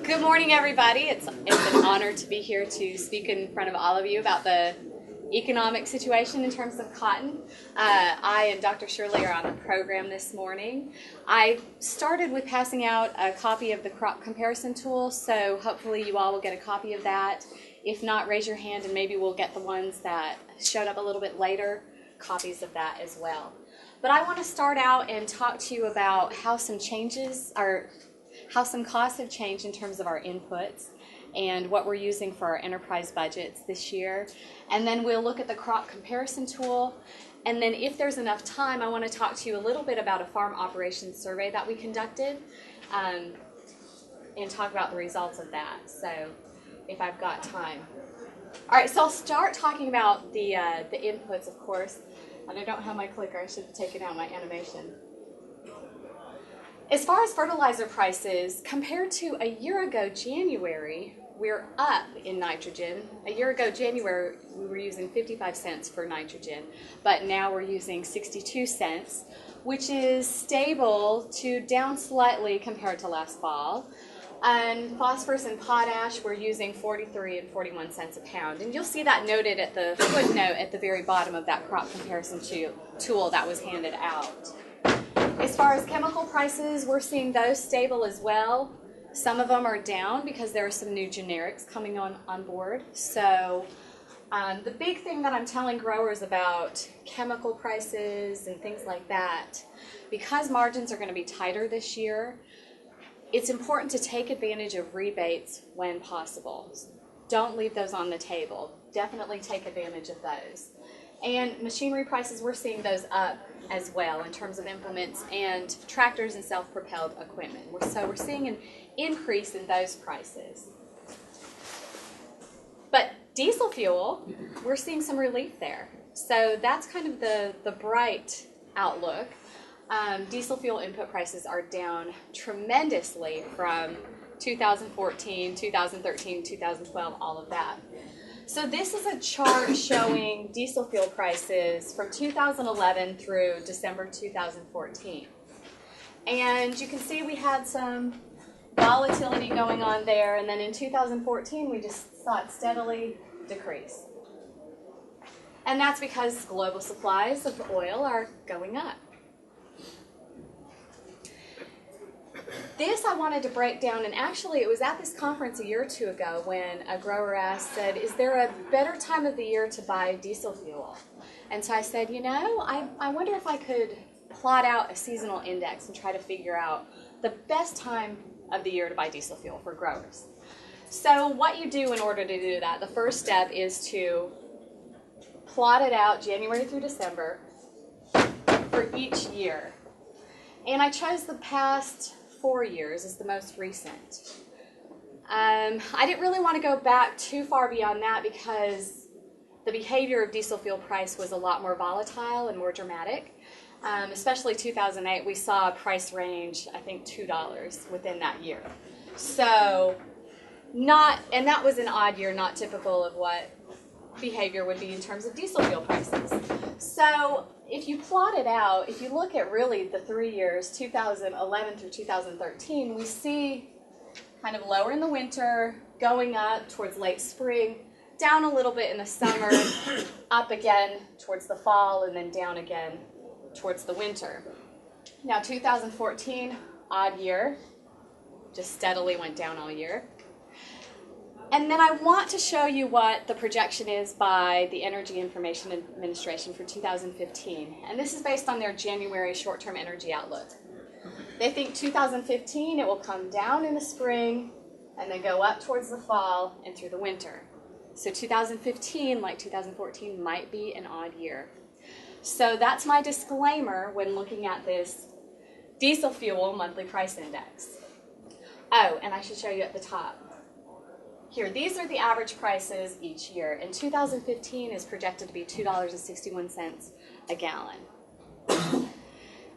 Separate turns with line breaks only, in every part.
Good morning, everybody. It's an honor to be here to speak in front of all of you about the economic situation in terms of cotton. I and Dr. Shirley are on the program this morning. I started with passing out a copy of the crop comparison tool, so hopefully you all will get a copy of that. If not, raise your hand and maybe we'll get the ones that showed up a little bit later, copies of that as well. But I want to start out and talk to you about how some costs have changed in terms of our inputs and what we're using for our enterprise budgets this year. And then we'll look at the crop comparison tool. And then if there's enough time, I want to talk to you a little bit about a farm operations survey that we conducted and talk about the results of that. So if I've got time. All right, so I'll start talking about the inputs, of course. And I don't have my clicker. I should have taken out my animation. As far as fertilizer prices, compared to a year ago, January, we're up in nitrogen. A year ago, January, we were using 55 cents for nitrogen, but now we're using 62 cents, which is stable to down slightly compared to last fall. And phosphorus and potash, we're using 43 and 41 cents a pound. And you'll see that noted at the footnote at the very bottom of that crop comparison tool that was handed out. As far as chemical prices, we're seeing those stable as well. Some of them are down because there are some new generics coming on board. So the big thing that I'm telling growers about chemical prices and things like that, because margins are going to be tighter this year, it's important to take advantage of rebates when possible. Don't leave those on the table. Definitely take advantage of those. And machinery prices, we're seeing those up as well in terms of implements and tractors and self-propelled equipment. So we're seeing an increase in those prices. But diesel fuel, we're seeing some relief there. So that's kind of the bright outlook. Diesel fuel input prices are down tremendously from 2014, 2013, 2012, all of that. So this is a chart showing diesel fuel prices from 2011 through December 2014. And you can see we had some volatility going on there, and then in 2014 we just saw it steadily decrease. And that's because global supplies of oil are going up. This I wanted to break down, and actually it was at this conference a year or two ago when a grower said, is there a better time of the year to buy diesel fuel? And so I said, you know, I wonder if I could plot out a seasonal index and try to figure out the best time of the year to buy diesel fuel for growers. So what you do in order to do that, the first step is to plot it out January through December for each year. And I chose the past 4 years as the most recent. I didn't really want to go back too far beyond that because the behavior of diesel fuel price was a lot more volatile and more dramatic. Especially 2008, we saw a price range, I think $2 within that year. So and that was an odd year, not typical of what behavior would be in terms of diesel fuel prices. So if you plot it out, if you look at really the 3 years, 2011 through 2013, we see kind of lower in the winter, going up towards late spring, down a little bit in the summer, up again towards the fall, and then down again towards the winter. Now 2014, odd year, just steadily went down all year. And then I want to show you what the projection is by the Energy Information Administration for 2015. And this is based on their January short-term energy outlook. They think 2015, it will come down in the spring and then go up towards the fall and through the winter. So 2015, like 2014, might be an odd year. So that's my disclaimer when looking at this diesel fuel monthly price index. Oh, and I should show you at the top. Here, these are the average prices each year, and 2015 is projected to be $2.61 a gallon.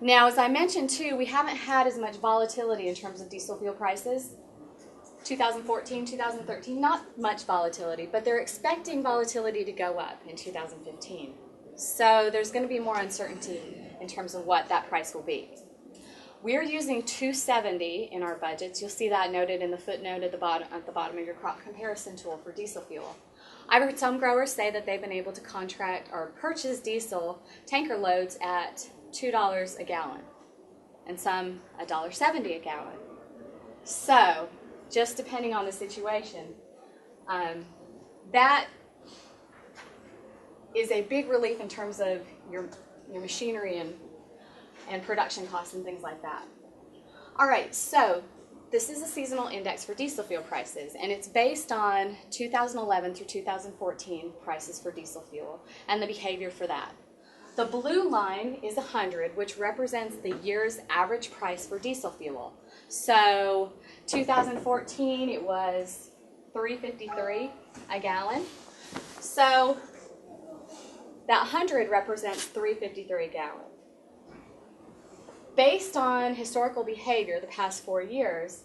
Now, as I mentioned too, we haven't had as much volatility in terms of diesel fuel prices. 2014, 2013, not much volatility, but they're expecting volatility to go up in 2015. So there's going to be more uncertainty in terms of what that price will be. We're using $2.70 in our budgets. You'll see that noted in the footnote at the bottom of your crop comparison tool for diesel fuel. I've heard some growers say that they've been able to contract or purchase diesel tanker loads at $2 a gallon, and some $1.70 a gallon. So, just depending on the situation, that is a big relief in terms of your machinery and production costs and things like that. All right, so this is a seasonal index for diesel fuel prices, and it's based on 2011 through 2014 prices for diesel fuel and the behavior for that. The blue line is 100, which represents the year's average price for diesel fuel. So 2014, it was $3.53 a gallon. So that 100 represents $3.53 a gallon. Based on historical behavior the past 4 years,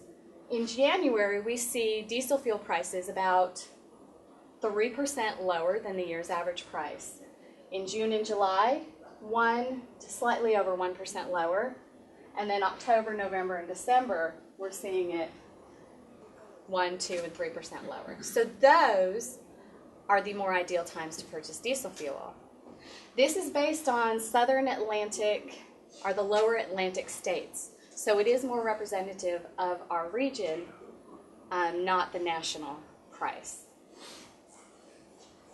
in January we see diesel fuel prices about 3% lower than the year's average price. In June and July, 1 to slightly over 1% lower. And then October, November, and December, we're seeing it 1, 2, and 3% lower. So those are the more ideal times to purchase diesel fuel. This is based on Southern Atlantic, or the lower Atlantic states. So it is more representative of our region, not the national price.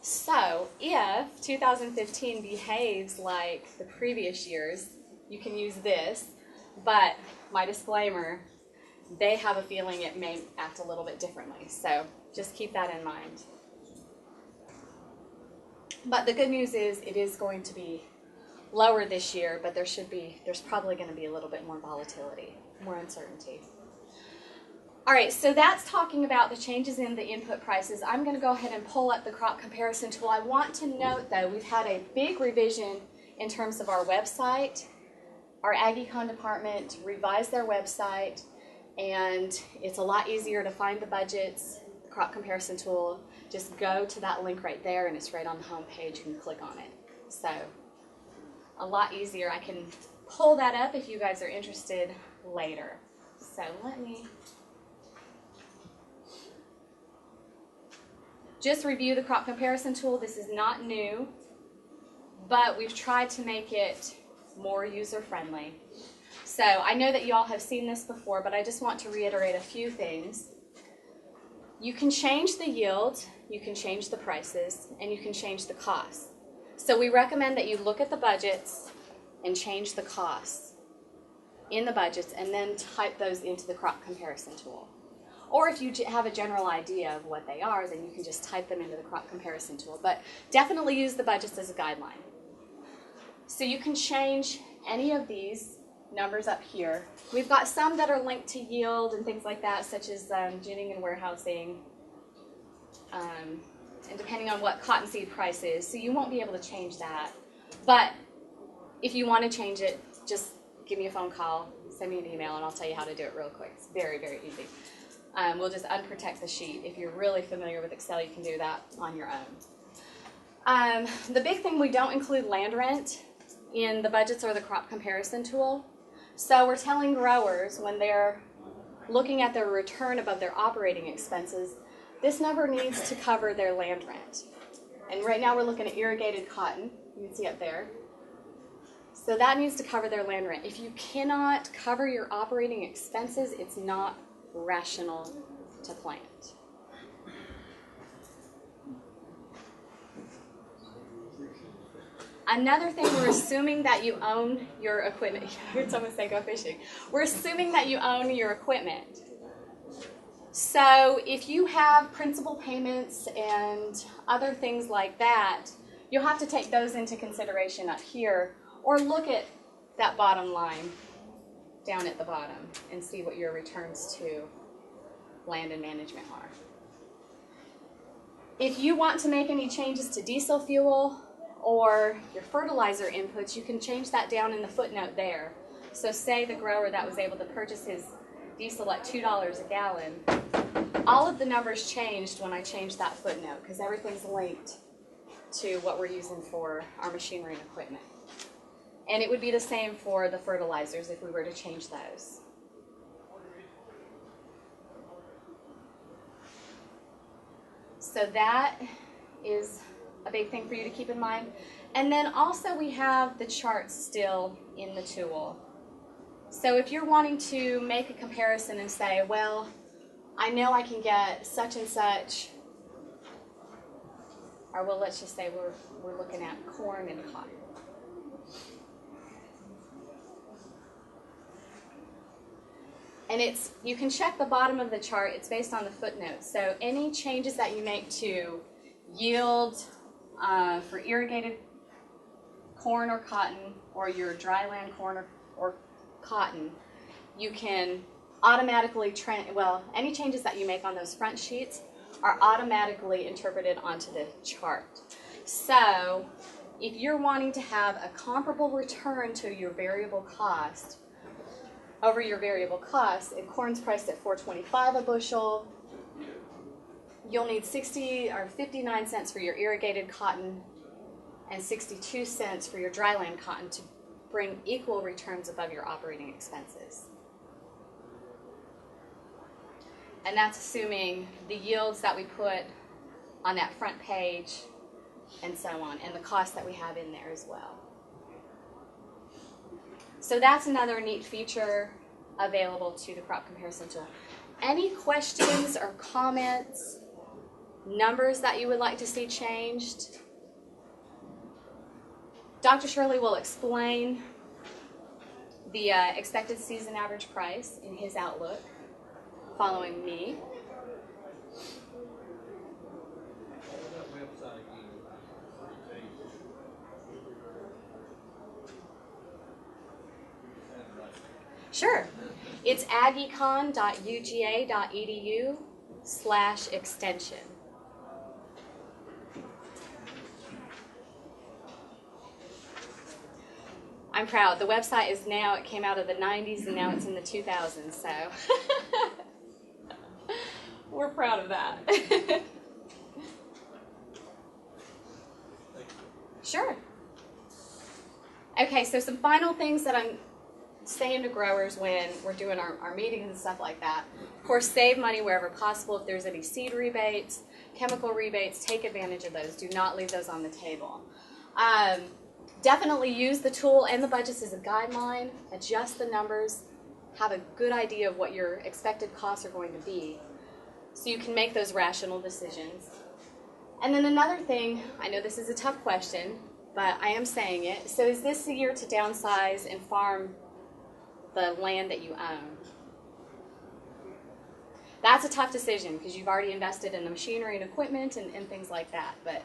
So if 2015 behaves like the previous years, you can use this, but my disclaimer, they have a feeling it may act a little bit differently. So just keep that in mind. But the good news is it is going to be lower this year, but there's probably going to be a little bit more volatility, more uncertainty. All right, so that's talking about the changes in the input prices. I'm going to go ahead and pull up the crop comparison tool. I want to note, though, we've had a big revision in terms of our website. Our AgEcon department revised their website, and it's a lot easier to find the budgets, the crop comparison tool. Just go to that link right there, and it's right on the home page. You can click on it. So a lot easier. I can pull that up if you guys are interested later. So let me just review the crop comparison tool. This is not new, but we've tried to make it more user-friendly. So I know that you all have seen this before, but I just want to reiterate a few things. You can change the yield, you can change the prices, and you can change the costs. So we recommend that you look at the budgets and change the costs in the budgets and then type those into the crop comparison tool. Or if you have a general idea of what they are, then you can just type them into the crop comparison tool. But definitely use the budgets as a guideline. So you can change any of these numbers up here. We've got some that are linked to yield and things like that, such as ginning and warehousing, and depending on what cottonseed price is. So you won't be able to change that. But if you want to change it, just give me a phone call, send me an email, and I'll tell you how to do it real quick. It's very, very easy. We'll just unprotect the sheet. If you're really familiar with Excel, you can do that on your own. The big thing, we don't include land rent in the budgets or the crop comparison tool. So we're telling growers when they're looking at their return above their operating expenses, this number needs to cover their land rent. And right now we're looking at irrigated cotton. You can see it there. So that needs to cover their land rent. If you cannot cover your operating expenses, it's not rational to plant. Another thing, we're assuming that you own your equipment. I heard someone say go fishing. We're assuming that you own your equipment. So if you have principal payments and other things like that, you'll have to take those into consideration up here, or look at that bottom line down at the bottom and see what your returns to land and management are. If you want to make any changes to diesel fuel or your fertilizer inputs, you can change that down in the footnote there. So say the grower that was able to purchase his diesel at $2 a gallon, all of the numbers changed when I changed that footnote because everything's linked to what we're using for our machinery and equipment. And it would be the same for the fertilizers if we were to change those. So that is a big thing for you to keep in mind. And then also we have the charts still in the tool. So if you're wanting to make a comparison and say, well, I know I can get such and such, or well, let's just say we're looking at corn and cotton. And you can check the bottom of the chart. It's based on the footnotes. So any changes that you make to yield for irrigated corn or cotton, or your dryland corn or cotton, you can automatically any changes that you make on those front sheets are automatically interpreted onto the chart. So if you're wanting to have a comparable return to your variable cost, over your variable cost, if corn's priced at $4.25 a bushel, you'll need 60 or 59 cents for your irrigated cotton and 62 cents for your dryland cotton to bring equal returns above your operating expenses. And that's assuming the yields that we put on that front page and so on, and the cost that we have in there as well. So that's another neat feature available to the crop comparison tool. Any questions or comments, numbers that you would like to see changed? Dr. Shirley will explain the expected season average price in his outlook following me. Sure. It's agecon.uga.edu/extension. I'm proud. The website is now, it came out of the 90s and now it's in the 2000s, so we're proud of that. Sure. Okay, so some final things that I'm saying to growers when we're doing our meetings and stuff like that. Of course, save money wherever possible. If there's any seed rebates, chemical rebates, take advantage of those. Do not leave those on the table. Definitely use the tool and the budgets as a guideline. Adjust the numbers. Have a good idea of what your expected costs are going to be so you can make those rational decisions. And then another thing, I know this is a tough question, but I am saying it. So is this the year to downsize and farm the land that you own? That's a tough decision because you've already invested in the machinery and equipment and things like that. But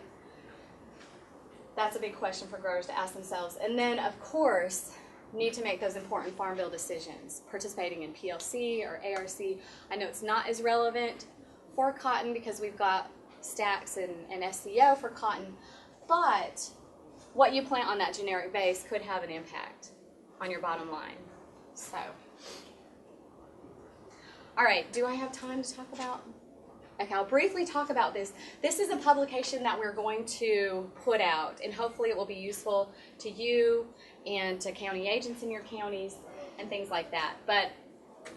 that's a big question for growers to ask themselves. And then, of course, need to make those important farm bill decisions. Participating in PLC or ARC. I know it's not as relevant for cotton because we've got stacks and SCO for cotton, but what you plant on that generic base could have an impact on your bottom line. So, all right, do I have time to talk about? Okay, I'll briefly talk about this. This is a publication that we're going to put out, and hopefully it will be useful to you and to county agents in your counties and things like that. But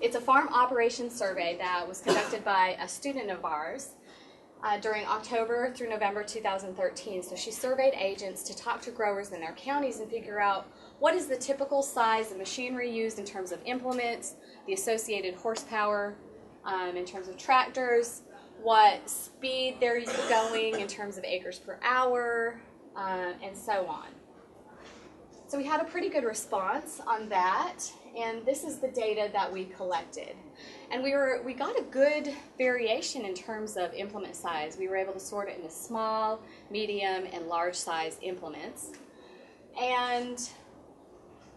it's a farm operations survey that was conducted by a student of ours during October through November 2013. So she surveyed agents to talk to growers in their counties and figure out what is the typical size of machinery used in terms of implements, the associated horsepower in terms of tractors, what speed they're going in terms of acres per hour, and so on. So we had a pretty good response on that, and this is the data that we collected. And we got a good variation in terms of implement size. We were able to sort it into small, medium, and large size implements. And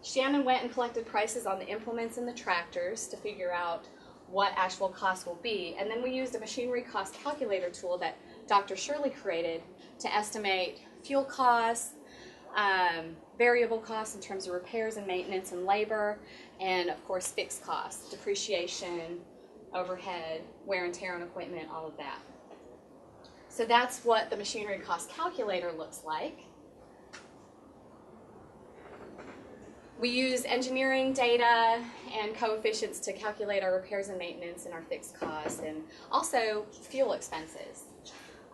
Shannon went and collected prices on the implements and the tractors to figure out what actual costs will be. And then we used a machinery cost calculator tool that Dr. Shirley created to estimate fuel costs, variable costs in terms of repairs and maintenance and labor, and of course fixed costs, depreciation, overhead, wear and tear on equipment, all of that. So that's what the machinery cost calculator looks like. We use engineering data and coefficients to calculate our repairs and maintenance and our fixed costs, and also fuel expenses.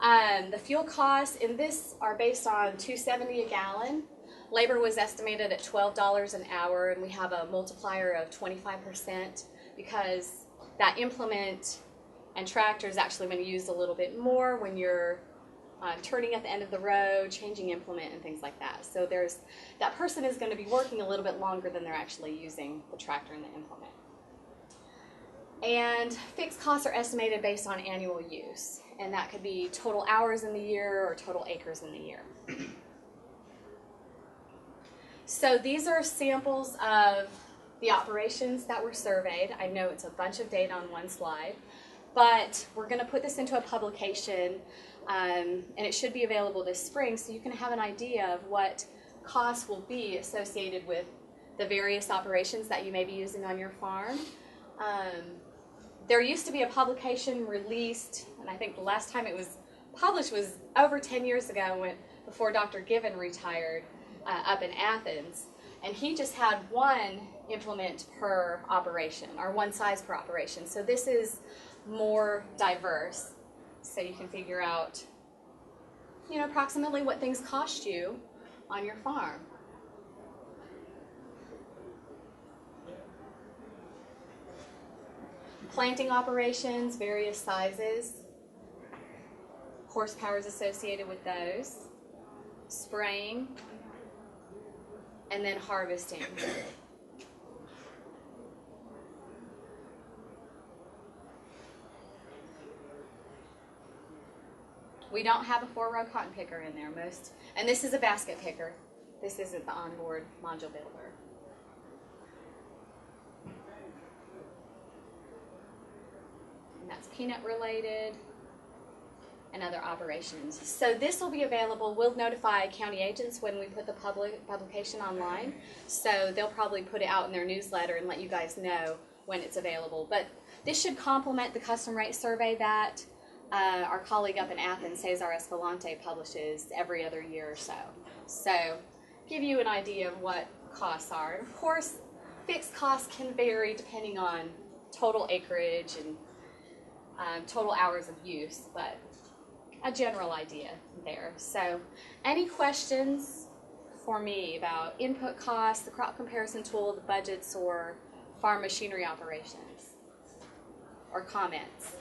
The fuel costs in this are based on $2.70 a gallon. Labor was estimated at $12 an hour, and we have a multiplier of 25% because that implement and tractor is actually going to use a little bit more when you're turning at the end of the road, changing implement, and things like that. So that person is going to be working a little bit longer than they're actually using the tractor and the implement. And fixed costs are estimated based on annual use, and that could be total hours in the year or total acres in the year. So these are samples of the operations that were surveyed. I know it's a bunch of data on one slide, but we're going to put this into a publication, and it should be available this spring, so you can have an idea of what costs will be associated with the various operations that you may be using on your farm. There used to be a publication released, and I think the last time it was published was over 10 years ago, before Dr. Given retired, up in Athens, and he just had one implement per operation, or one size per operation. So this is more diverse, so you can figure out, approximately what things cost you on your farm. Planting operations, various sizes, horsepowers associated with those, spraying, and then harvesting. We don't have a 4-row cotton picker in there, and this is a basket picker. This isn't the onboard module builder. And that's peanut related and other operations. So this will be available. We'll notify county agents when we put the publication online. So they'll probably put it out in their newsletter and let you guys know when it's available. But this should complement the custom rate survey that our colleague up in Athens, Cesar Escalante, publishes every other year or so. So give you an idea of what costs are. And of course, fixed costs can vary depending on total acreage and total hours of use, but a general idea there. So any questions for me about input costs, the crop comparison tool, the budgets, or farm machinery operations, or comments?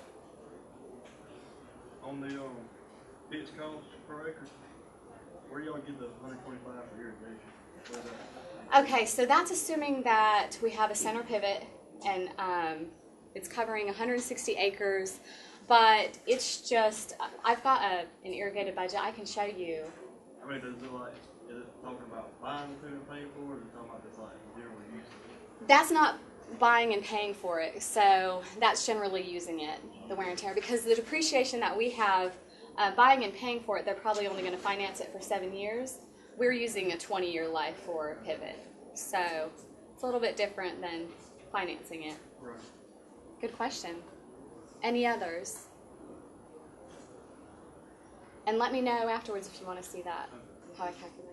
On the fixed costs per acre, where do y'all get the 125 for irrigation?
Okay, so that's assuming that we have a center pivot and it's covering 160 acres, but it's just, I've got an irrigated budget. I can show you.
I mean, is it talking about buying the food and paying for it, or is it talking about just like general use of it?
That's not buying and paying for it, so that's generally using it, the wear and tear, because the depreciation that we have, buying and paying for it, they're probably only going to finance it for 7 years. We're using a 20-year life for Pivot, so it's a little bit different than financing it.
Right.
Good question. Any others? And let me know afterwards if you want to see that, how I calculate.